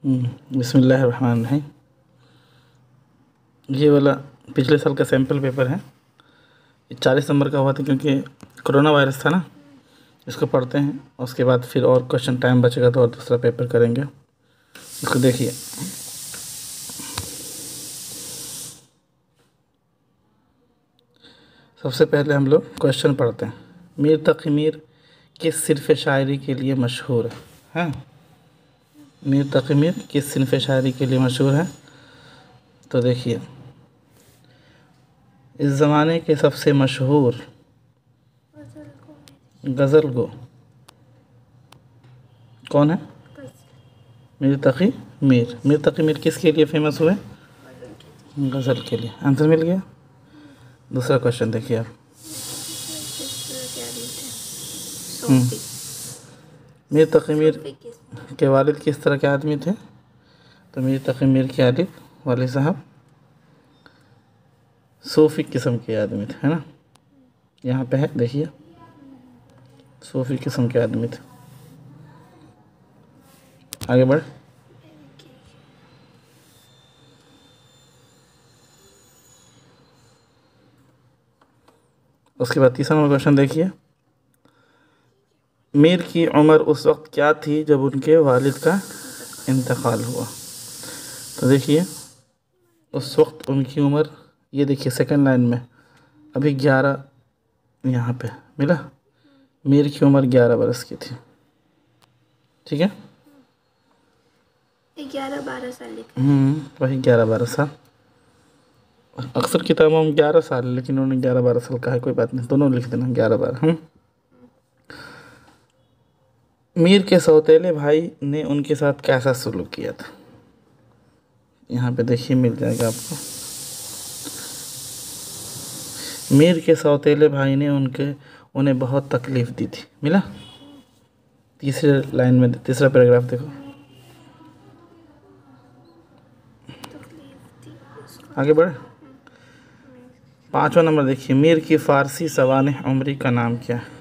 बिस्मिल्लाहिर्रहमानिर्रहीम। ये वाला पिछले साल का सैम्पल पेपर है। ये 40 नंबर का हुआ था क्योंकि कोरोना वायरस था ना। इसको पढ़ते हैं, उसके बाद फिर और क्वेश्चन टाइम बचेगा तो और दूसरा पेपर करेंगे। इसको देखिए। सबसे पहले हम लोग क्वेश्चन पढ़ते हैं। मीर तक़ी मीर किस सिर्फ़ शायरी के लिए मशहूर है? हाँ, मीर तक़ी मीर किस सिर्फ़ शायरी के लिए मशहूर है? तो देखिए, इस ज़माने के सबसे मशहूर गज़ल गो कौन है? मीर तक़ी मीर। मीर तक़ी मीर किसके लिए फेमस हुए? गज़ल के लिए। आंसर मिल गया। दूसरा क्वेश्चन देखिए आप। मीर तक़ी मीर के वालिद किस तरह के आदमी थे? तो मीर तक़ी मीर के वालिद साहब सूफ़ी किस्म के आदमी थे, है ना। यहाँ पे है, देखिए, सूफ़ी किस्म के आदमी थे। आगे बढ़। उसके बाद तीसरा नंबर क्वेश्चन देखिए। मीर की उम्र उस वक्त क्या थी जब उनके वालिद का इंतकाल हुआ? तो देखिए, उस वक्त उनकी उम्र, ये देखिए सेकंड लाइन में, अभी 11 यहाँ पे मिला। मीर की उम्र 11 बरस की थी। ठीक है, 11-12 साल लिखा। वही 11-12 साल। अक्सर किताबों में 11 साल, लेकिन उन्होंने 11-12 साल कहा है। कोई बात नहीं, दोनों लिख देना 11-12। मीर के सौतेले भाई ने उनके साथ कैसा सलूक किया था? यहाँ पे देखिए, मिल जाएगा आपको। मीर के सौतेले भाई ने उन्हें बहुत तकलीफ़ दी थी। मिला। तीसरे लाइन में, तीसरा पैराग्राफ देखो। आगे बढ़े। 5वां नंबर देखिए। मीर की फ़ारसी सवानेह उमरी का नाम क्या है?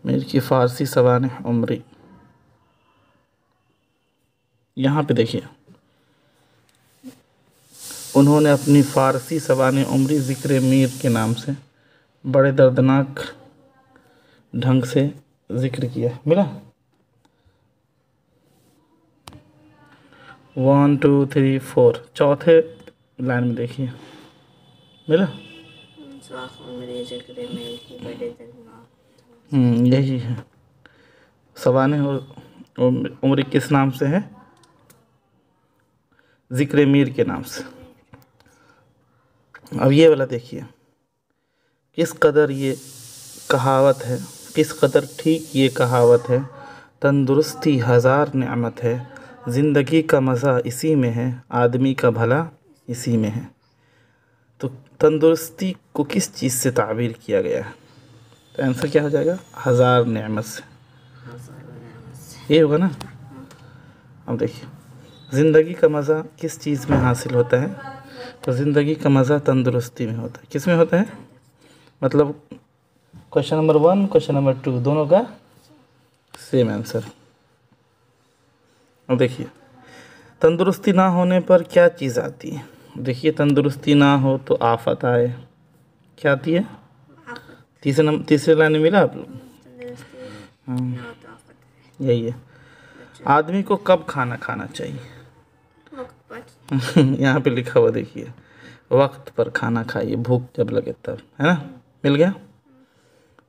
मीर की फ़ारसी सवानेह उमरी, यहाँ पे देखिए, उन्होंने अपनी फ़ारसी सवानेह उमरी ज़िक्र मीर के नाम से बड़े दर्दनाक ढंग से ज़िक्र किया। मिला। 1 2 3 4 चौथे लाइन में देखिए, मिला। यही है। सवानेह उमरी किस नाम से है? ज़िक्र मीर के नाम से। अब ये वाला देखिए, किस कदर ये कहावत है, किस कदर ठीक ये कहावत है, तंदुरुस्ती हज़ार नेमत है, ज़िंदगी का मज़ा इसी में है, आदमी का भला इसी में है। तो तंदुरुस्ती को किस चीज़ से ताबीर किया गया है? तो आंसर क्या हो जाएगा? हज़ार नेमत से। ये होगा ना। अब देखिए, ज़िंदगी का मज़ा किस चीज़ में हासिल होता है? तो ज़िंदगी का मज़ा तंदुरुस्ती में होता है। किस में होता है? मतलब क्वेश्चन नंबर 1, क्वेश्चन नंबर 2 दोनों का सेम आंसर। अब देखिए, तंदुरुस्ती ना होने पर क्या चीज़ आती है? देखिए, तंदुरुस्ती ना हो तो आफत आए। क्या आती है? तीसरे लाइन में मिला आप लोग। हाँ, यही है। आदमी को कब खाना खाना चाहिए? यहाँ पे लिखा हुआ देखिए, वक्त पर खाना खाइए, भूख जब लगे तब, है ना। मिल गया।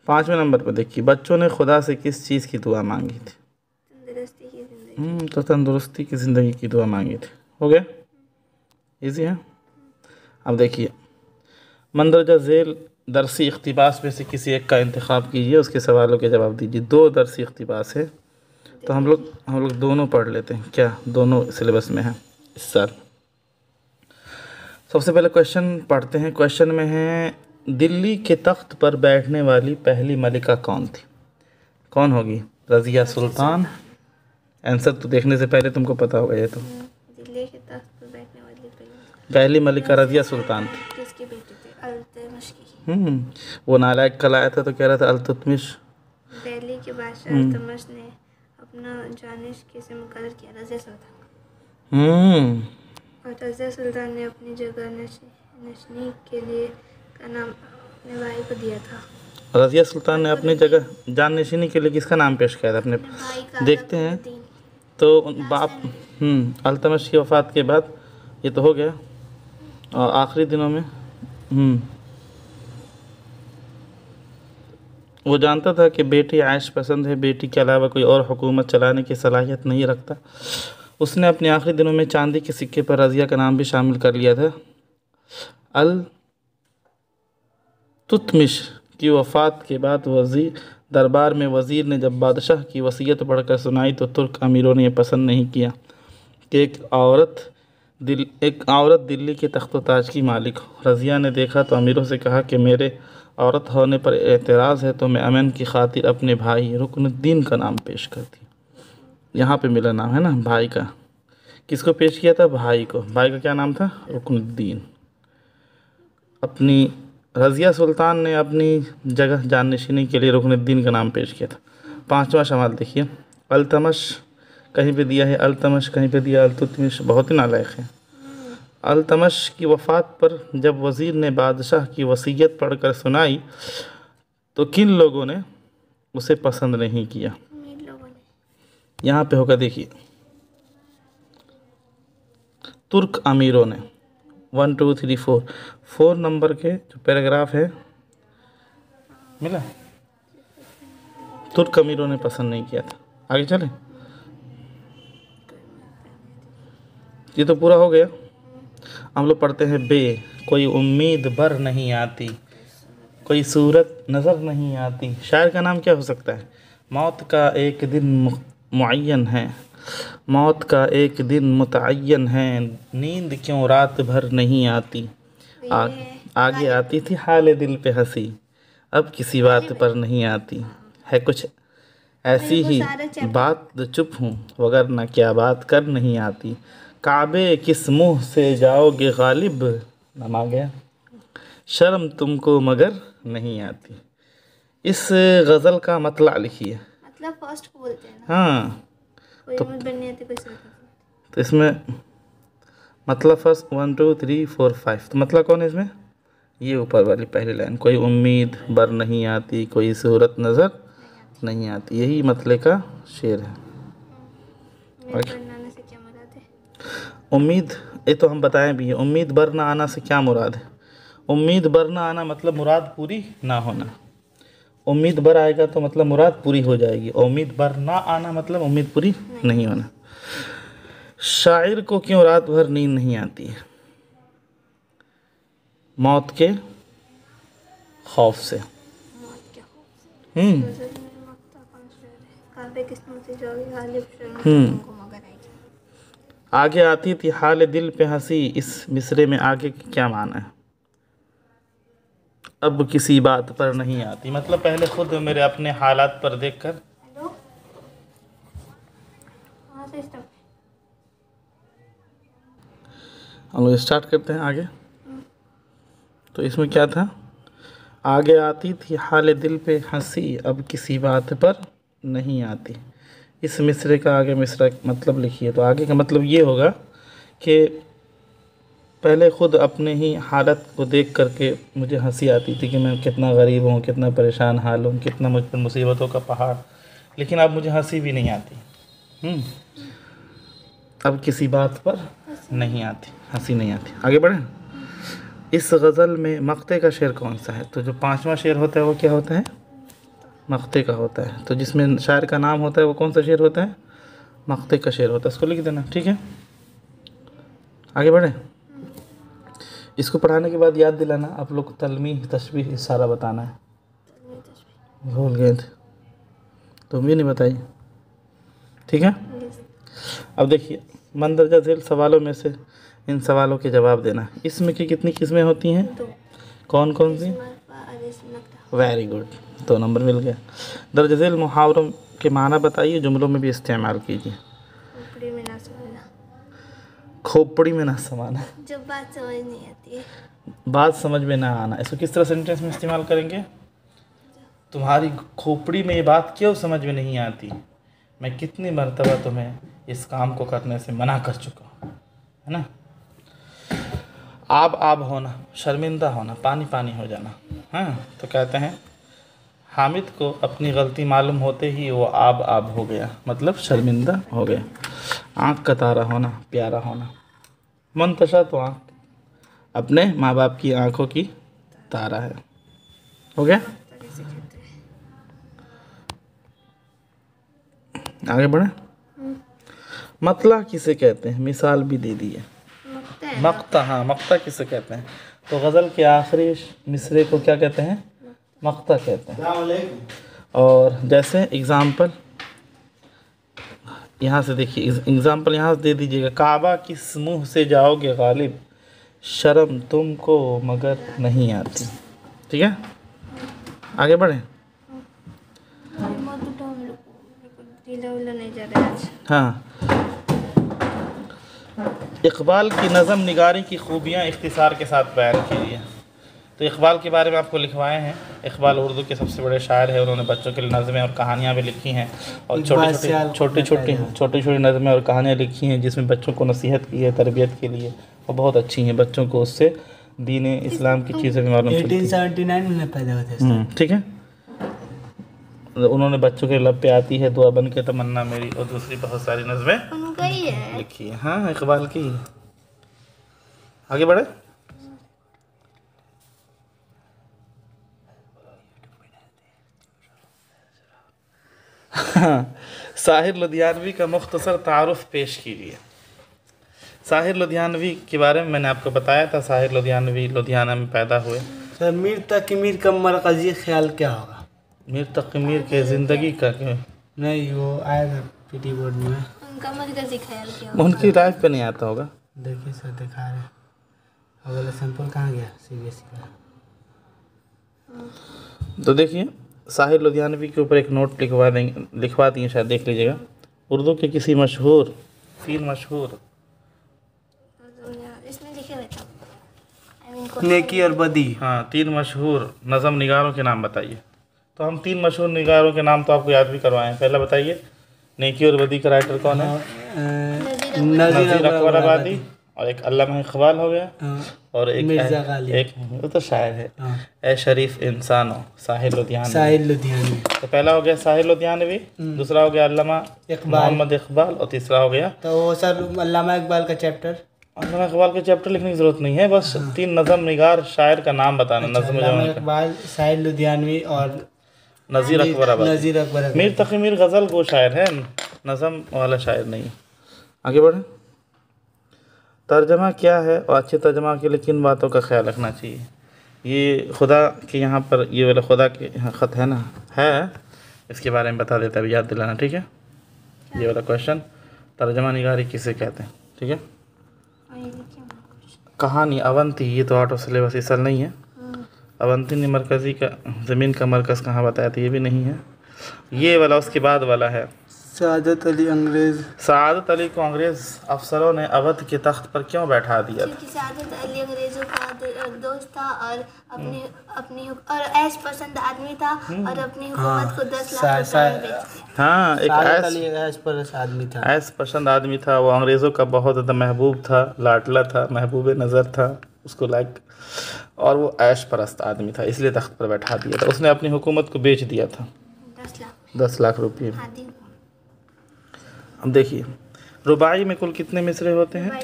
5वें नंबर पर देखिए, बच्चों ने खुदा से किस चीज़ की दुआ मांगी थी? तंदुरुस्ती की ज़िंदगी। तो तंदुरुस्ती की ज़िंदगी की दुआ मांगी थी। हो गया, इजी है। अब देखिए, मंदरजा झेल दरसी इख्तिबास में से किसी एक का इंतखाब कीजिए, उसके सवालों के जवाब दीजिए। 2 दरसी इख्तिबास है, तो हम लोग दोनों पढ़ लेते हैं। क्या दोनों सिलेबस में है इस साल? सबसे पहले क्वेश्चन पढ़ते हैं। क्वेश्चन में है, दिल्ली के तख्त पर बैठने वाली पहली मलिका कौन थी? कौन होगी? रज़िया सुल्तान। आंसर तो देखने से पहले तुमको पता होगा ये तो। दिल्ली के तख्त पर बैठने वाली पहली मलिका रज़िया सुल्तान थी। किसके बेटे थे? अल्तुतमिश की। वो नालायक कल आया था तो कह रहा था अल्तुतमिश दिल्ली के बादशाह अल्तमश ने अपना जानिश किसे मुकर्रर किया? रज़िया सुल्तान। और रज़िया सुल्तान ने अपनी जगह नशनी के लिए का नाम अपने भाई को दिया था। रज़िया सुल्तान ने अपनी जगह जाननशीनी के लिए किसका नाम पेश किया था? अपने भाई का। देखते हैं तो बाप अल्तमश की वफ़ात के बाद ये तो हो गया, और आखिरी दिनों में वो जानता था कि बेटी आयश पसंद है, बेटी के अलावा कोई और हुकूमत चलाने की सलाहियत नहीं रखता। उसने अपने आखिरी दिनों में चांदी के सिक्के पर रज़िया का नाम भी शामिल कर लिया था। तुतमिश की वफ़ात के बाद दरबार में वज़ीर ने जब बादशाह की वसीयत पढ़कर सुनाई तो तुर्क अमीरों ने यह पसंद नहीं किया कि एक औरत दिल्ली के तख्त ताज की मालिक हो। रज़िया ने देखा तो अमीरों से कहा कि मेरे औरत होने पर एतराज़ है तो मैं अमन की खातिर अपने भाई रुकनुद्दीन का नाम पेश करती। यहाँ पे मिला नाम है ना भाई का। किसको पेश किया था? भाई को। भाई का क्या नाम था? रुकनुद्दीन। अपनी रज़िया सुल्तान ने अपनी जगह जाननशीनी के लिए रुकनुद्दीन का नाम पेश किया था। 5वां सवाल देखिए, अल्तमश कहीं पे दिया है अल्तमश, कहीं पे दिया अल्तुतमिश, बहुत ही नालायक है। अल्तमश की वफ़ात पर जब वज़ीर ने बादशाह की वसीयत पढ़कर सुनाई तो किन लोगों ने उसे पसंद नहीं किया? यहाँ पे होगा देखिए, तुर्क अमीरों ने। 1 2 3 4 नंबर के जो पैराग्राफ है मिला, तुर्क अमीरों ने पसंद नहीं किया था। आगे चले, ये तो पूरा हो गया। हम लोग पढ़ते हैं बे। कोई उम्मीद बर नहीं आती, कोई सूरत नज़र नहीं आती। शायर का नाम क्या हो सकता है? मौत का एक दिन मुअय्यन है, मौत का एक दिन मुतअय्यन है, नींद क्यों रात भर नहीं आती। आगे आती थी हाले दिल पे हंसी, अब किसी बात पर नहीं आती। है कुछ ऐसी ही बात जो चुप हूँ वगरना क्या बात कर नहीं आती। काबे किस मुँह से जाओगे गालिब, नाम आ गया, शर्म तुमको मगर नहीं आती। इस गज़ल का मतलब लिखिए। मतलब फर्स्ट को बोलते हैं ना। हाँ, कोई उम्मीद बननी आती, कोई सूरत नहीं। तो इसमें मतलब फर्स्ट 1 2 3 4 5, तो मतलब कौन है इसमें? ये ऊपर वाली पहली लाइन, कोई उम्मीद बर नहीं आती, कोई सूरत नज़र नहीं आती, यही मतलब का शेर है। बनाने से क्या मुराद है? उम्मीद, ये तो हम बताएं भी है, उम्मीद बर ना आना से क्या मुराद है? उम्मीद बर ना आना मतलब मुराद पूरी ना होना। उम्मीद बर आएगा तो मतलब मुराद पूरी हो जाएगी। उम्मीद बर ना आना मतलब उम्मीद पूरी नहीं होना। शायर को क्यों रात भर नींद नहीं आती है? मौत के खौफ से। मौत क्या हो? काबे किस मुँह से जाओगे गालिब, शर्म तुमको मगर आएगी। आगे आती थी हाल दिल पे हंसी, इस मिसरे में आगे क्या माना है? अब किसी बात पर नहीं आती मतलब पहले खुद मेरे अपने हालात पर देखकर। हेलो, हाँ सिस्टम। हम लोग स्टार्ट करते हैं आगे। तो इसमें क्या था? आगे आती थी हाल दिल पे हंसी, अब किसी बात पर नहीं आती। इस मिसरे का आगे मिसरा मतलब लिखिए। तो आगे का मतलब ये होगा कि पहले ख़ुद अपने ही हालत को देख करके मुझे हंसी आती थी कि मैं कितना गरीब हूँ, कितना परेशान हाल हूँ, कितना मुझ पर मुसीबतों का पहाड़, लेकिन अब मुझे हंसी भी नहीं आती। अब किसी बात पर नहीं आती, हंसी नहीं आती। आगे बढ़ें। इस गज़ल में मक्ते का शेर कौन सा है? तो जो 5वां शेर होता है वो क्या होता है? मक्ते का होता है। तो जिसमें शायर का नाम होता है वो कौन सा शेर होता है? मक्ते का शेर होता है। इसको लिख देना, ठीक है। आगे बढ़ें। इसको पढ़ाने के बाद याद दिलाना, आप लोग को तलमीह तशबीह सारा बताना है। भूल गए थे तो भी नहीं बताइए, ठीक है। अब देखिए, मंदरजा झेल सवालों में से इन सवालों के जवाब देना। इसमें की कितनी किस्में होती हैं? कौन कौन सी? वेरी गुड, 2 नंबर मिल गया। दर्ज झेल मुहावरों के माना बताइए, जुमलों में भी इस्तेमाल कीजिए। खोपड़ी में ना समाना। खोपड़ी में ना समाना, जब बात समझ नहीं आती है। बात समझ में ना आना, इसको किस तरह सेंटेंस में इस्तेमाल करेंगे? तुम्हारी खोपड़ी में ये बात क्यों समझ में नहीं आती? मैं कितनी मर्तबा तुम्हें इस काम को करने से मना कर चुका हूँ, है ना? आब होना, शर्मिंदा होना, पानी पानी हो जाना। हाँ, तो कहते हैं हामिद को अपनी गलती मालूम होते ही वो आब हो गया, मतलब शर्मिंदा हो गया। आँख का तारा होना, प्यारा होना। मुंतशा तो आँख अपने माँ बाप की आँखों की तारा है। हो गया? आगे बढ़े। मतला किसे कहते हैं? मिसाल भी दे दी है। मक्ता, हाँ, मक्ता किसे कहते हैं? तो गज़ल के आखिरी मिसरे को क्या कहते हैं? मक्ता कहते हैं। और जैसे एग्ज़ाम्पल यहाँ से देखिए, एग्ज़ाम्पल यहाँ से दे दीजिएगा। काबा किस मुँह से जाओगे गालिब, शर्म तुमको मगर नहीं आती। ठीक है, आगे बढ़ें। हाँ, इकबाल की नज़म निगारी की खूबियाँ इख्तिसार के साथ बयान कीजिए। तो इकबाल के बारे में आपको लिखवाए हैं। इकबाल उर्दू के सबसे बड़े शायर हैं। उन्होंने बच्चों के लिए नज़में और कहानियाँ भी लिखी हैं, और छोटी छोटी नज़में और कहानियाँ लिखी हैं जिसमें बच्चों को नसीहत की है, तरबियत के लिए, और बहुत अच्छी हैं। बच्चों को उससे दीन इस्लाम की चीज़ें भी मालूम चलती हैं। 1879 में पैदा हुए थे। ठीक है। उन्होंने बच्चों के लब पे आती है दुआ बन के तमन्ना मेरी, और दूसरी बहुत सारी नज़में लिखी है। हाँ, इकबाल की। आगे बढ़े। साहिर लुधियानवी का मुख्तसर तारुफ पेश कीजिए। साहिर लुधियानवी के बारे में मैंने आपको बताया था। साहिर लुधियानवी लुधियाना में पैदा हुए। सर, मीर तकी मीर का मरकज़ी ख्याल क्या होगा? मीर तकी मीर के ज़िंदगी का क्यों नहीं, वो आया था पीटी बोर्ड में। उनका मरकज़ी ख्याल क्या होगा? उनकी लाइफ पे नहीं आता होगा। देखिए सर, दिखा रहे हैं। अगला सैंपल कहाँ गया? CBSE का। तो देखिए, साहिर लुधियानवी के ऊपर एक नोट लिखवा दिए, शायद देख लीजिएगा। उर्दू के किसी मशहूर नेकी और बदी। हाँ, 3 मशहूर नज़म निगारों के नाम बताइए। तो हम 3 मशहूर निगारों के नाम तो आपको याद भी करवाएं। पहला बताइए, नेकी और बदी का राइटर कौन है? नज़ीर अकबर आबादी, और एक अल्लामा इकबाल हो गया, और एक वो तो शायर है, ए शरीफ इंसानो, साहिर लुधियानवी। तो पहला हो गया साहिर लुधियानवी, दूसरा हो गया अल्लामा मोहम्मद इकबाल, और तीसरा हो गया तो सर अल्लामा इकबाल का चैप्टर। अल्लामा इकबाल के चैप्टर लिखने की जरूरत नहीं है, बस 3 नज़म निगार शायर का नाम बताना। नज़म इकबाल, साहिर लुधियानवी और नज़ीर अकबर। मीर तकी मीर गज़ल गो शायर है, नज़म वाला शायर नहीं। आगे बढ़े। तर्जमा क्या है और अच्छे तर्जमा के लिए किन बातों का ख्याल रखना चाहिए? ये खुदा के यहाँ पर ये वाला खुदा के यहाँ ख़त है ना, है, इसके बारे में बता देता है, याद दिलाना। ठीक है, ये वाला क्वेश्चन, तर्जमा निगारी किसे कहते हैं? ठीक है। कहानी अवंती, ये तो आउट ऑफ सिलेबस इस साल नहीं है। अवंती ने मरकज़ी का ज़मीन का मरकज़ कहाँ बताया था, ये भी नहीं है। ये वाला उसके बाद वाला है। सादत अली को अंग्रेज़ अफसरों ने अवध के तख्त पर क्यों बैठा दिया था? सादत अली अंग्रेज़ों का दोस्त था और अपनी और ऐश पसंद आदमी था, और अपनी हुकूमत को 10 लाख। हाँ, एक ऐश पसंद आदमी था। वो अंग्रेज़ों का बहुत ज़्यादा महबूब था, लाडला था, महबूब नज़र था, उसको लाइक, और वो ऐश परस्त आदमी था, इसलिए तख्त पर बैठा दिया था। उसने अपनी हुकूमत को बेच दिया था 10 लाख रुपये में। अब देखिए, रुबाई में कुल कितने मिसरे होते हैं?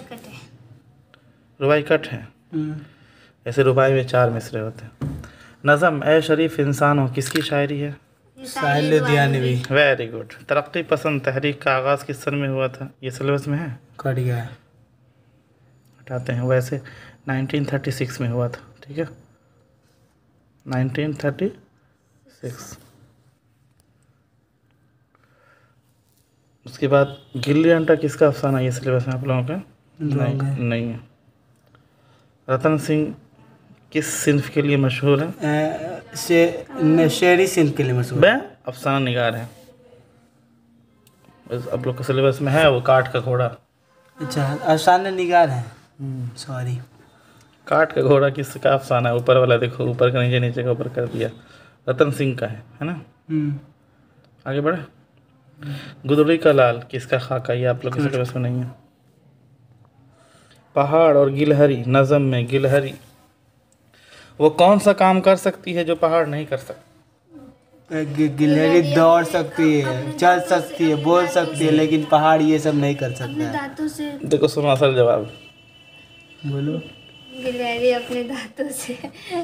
रुबाई कट है, ऐसे रुबाई में 4 मिसरे होते हैं। नज़म ए शरीफ इंसान हो किसकी शायरी है? साहिर लुधियानवी। Very good. तरक्की पसंद तहरीक का आगाज़ किस सन में हुआ था? ये सिलेबस में है, कट गया है, हटाते हैं। वैसे 1936 में हुआ था। ठीक है, 1936। उसके बाद गिल्ली डंडा किसका अफसाना? ये सिलेबस में आप लोगों का नहीं है। रतन सिंह किस सिंफ के लिए मशहूर है? शेरी सिंफ के लिए मशहूर है। अफसाना निगार है, आप लोग के सिलेबस में है। वो काठ का घोड़ा। अच्छा, अफसाना निगार है, सॉरी। काठ का घोड़ा किसका अफसाना है? ऊपर वाला देखो, ऊपर का नीचे, नीचे का ऊपर कर दिया। रतन सिंह का है ना। आगे बढ़े। गुदड़ी का लाल किसका खाका, ये आप लोग किसी के में नहीं है। पहाड़ और गिलहरी, नज़म में गिलहरी वो कौन सा काम कर सकती है जो पहाड़ नहीं कर सकती। गिलहरी दौड़ सकती है, चल सकती है, बोल सकती है, लेकिन पहाड़ ये सब नहीं कर अपने सकता। दांतों से। देखो सुनो असल जवाब। बोलो। गिलहरी अपने दांतों से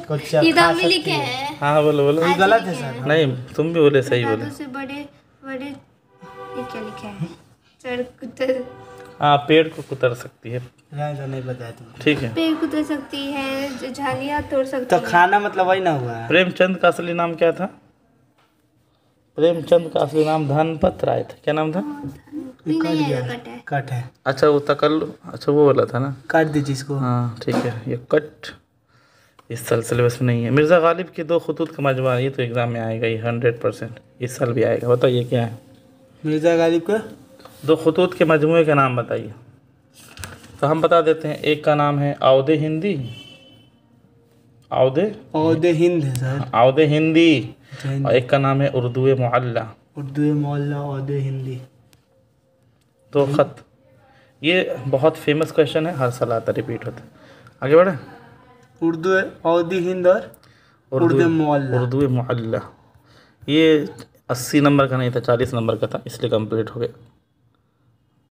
कुछ ये खा तो भी लिखे सकती है। हैं। हाँ बोलो बोलो। ये गलत है सर। नहीं तुम भी बोले, सही बोले। दांतों से बड़े बड़े, ये क्या लिखा है, चढ़ कुतर, हाँ पेड़ को कुतर सकती है। तो नहीं बताया तुमको। ठीक है। पेड़ कुतर सकती है, झालियाँ तोड़ सकती तो है। खाना मतलब वही ना हुआ। प्रेमचंद का असली नाम क्या था। प्रेमचंद का असली नाम धनपत राय था। क्या नाम था। कट है। अच्छा वो तकल्लु, अच्छा वो वाला था ना। काट दीजिए इसको। हाँ ठीक है। ये कट इस साल सिलेबस में नहीं है। मिर्ज़ा गालिब के दो खुतूत का मजमूआ, ये तो एग्ज़ाम में आएगा, ये 100% इस साल भी आएगा। बताइए क्या है। मिर्ज़ा गालिब का दो खुतूत के मजमूए का नाम बताइए। तो हम बता देते हैं, एक का नाम है औदे हिंदी, औदे हिंद है सर। औदे हिंदी, और एक का नाम है उर्दू मुअल्ला। उर्दू मोहल्ला औदे हिंदी। दो खत। ये बहुत फेमस क्वेश्चन है, हर साल आता, रिपीट होता है। आगे बढ़े। उर्दू औदी हिंद और उर्दू मोहल्ला। उर्दू मुअल्ला, ये 80 नंबर का नहीं था, 40 नंबर का था, इसलिए कंप्लीट हो गया।